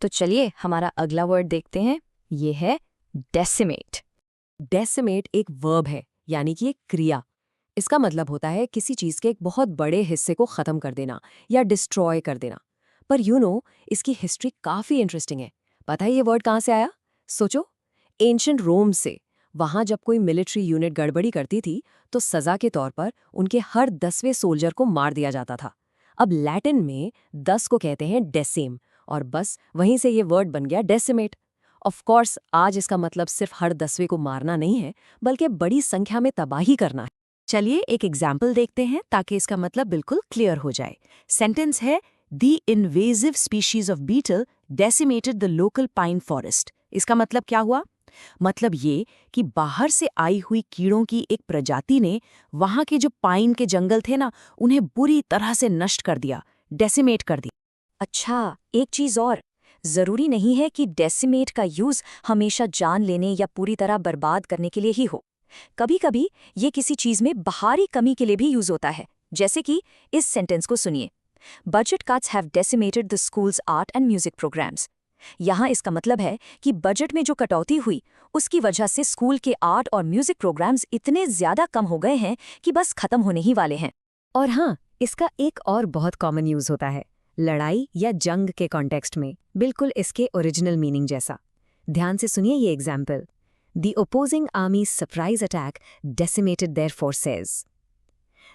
तो चलिए हमारा अगला वर्ड देखते हैं। ये है डेसिमेट। डेसिमेट एक वर्ब है, यानी कि एक क्रिया। इसका मतलब होता है किसी चीज के एक बहुत बड़े हिस्से को खत्म कर देना या डिस्ट्रॉय कर देना। पर इसकी हिस्ट्री काफी इंटरेस्टिंग है। पता है ये वर्ड कहाँ से आया? सोचो, एंशिएंट रोम से। वहां जब कोई मिलिट्री यूनिट गड़बड़ी करती थी तो सजा के तौर पर उनके हर 10वें सोल्जर को मार दिया जाता था। अब लैटिन में 10 को कहते हैं डेसिम, और बस वहीं से ये वर्ड बन गया डेसिमेट। ऑफ कोर्स आज इसका मतलब सिर्फ हर 10वें को मारना नहीं है, बल्कि बड़ी संख्या में तबाही करना है। चलिए एक एग्जाम्पल देखते हैं ताकि इसका मतलब बिल्कुल क्लियर हो जाए। सेंटेंस है the invasive species of beetle decimated the local pine forest. इसका मतलब क्या हुआ? मतलब ये कि बाहर से आई हुई कीड़ों की एक प्रजाति ने वहां के जो पाइन के जंगल थे ना, उन्हें बुरी तरह से नष्ट कर दिया, डेसिमेट कर दिया। अच्छा, एक चीज और, जरूरी नहीं है कि डेसिमेट का यूज हमेशा जान लेने या पूरी तरह बर्बाद करने के लिए ही हो। कभी कभी ये किसी चीज में बाहरी कमी के लिए भी यूज होता है। जैसे कि इस सेंटेंस को सुनिए, budget cuts have decimated the schools art and music programmes. यहाँ इसका मतलब है कि बजट में जो कटौती हुई उसकी वजह से स्कूल के आर्ट और म्यूजिक प्रोग्राम्स इतने ज्यादा कम हो गए हैं कि बस खत्म होने ही वाले हैं। और हाँ, इसका एक और बहुत कॉमन यूज होता है लड़ाई या जंग के कॉन्टेक्स्ट में, बिल्कुल इसके ओरिजिनल मीनिंग जैसा। ध्यान से सुनिए ये example, the opposing armies surprise attack decimated their forces.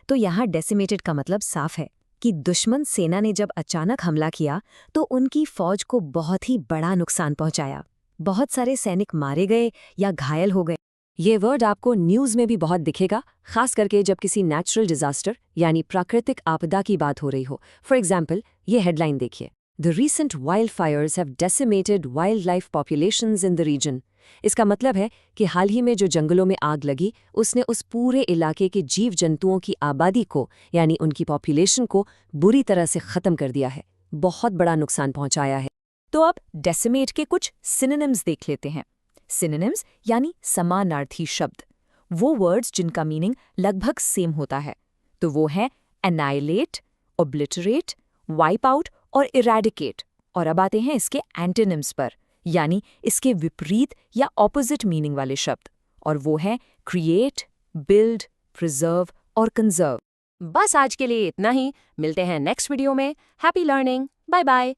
तो यहाँ डेसिमेटेड का मतलब साफ है कि दुश्मन सेना ने जब अचानक हमला किया तो उनकी फौज को बहुत ही बड़ा नुकसान पहुंचाया। बहुत सारे सैनिक मारे गए या घायल हो गए। ये वर्ड आपको न्यूज़ में भी बहुत दिखेगा, खास करके जब किसी नेचुरल डिजास्टर यानी प्राकृतिक आपदा की बात हो रही हो। फॉर एग्जाम्पल, ये हेडलाइन देखिए, the recent wildfires have decimated wildlife populations in the region. इसका मतलब है कि हाल ही में जो जंगलों में आग लगी उसने उस पूरे इलाके के जीव जंतुओं की आबादी को यानी उनकी पॉपुलेशन को बुरी तरह से ख़त्म कर दिया है, बहुत बड़ा नुकसान पहुंचाया है। तो अब डेसिमेट के कुछ सिनोनिम्स देख लेते हैं। सिनोनिम्स यानी समानार्थी शब्द, वो वर्ड्स जिनका मीनिंग लगभग सेम होता है। तो वो हैं एनाइलेट, ओब्लिटरेट, वाइप आउट और इरेडिकेट। और अब आते हैं इसके एंटोनिम्स पर, यानी इसके विपरीत या ऑपोजिट मीनिंग वाले शब्द, और वो हैं क्रिएट, बिल्ड, प्रिजर्व और कंजर्व। बस आज के लिए इतना ही, मिलते हैं नेक्स्ट वीडियो में। Happy learning, bye bye.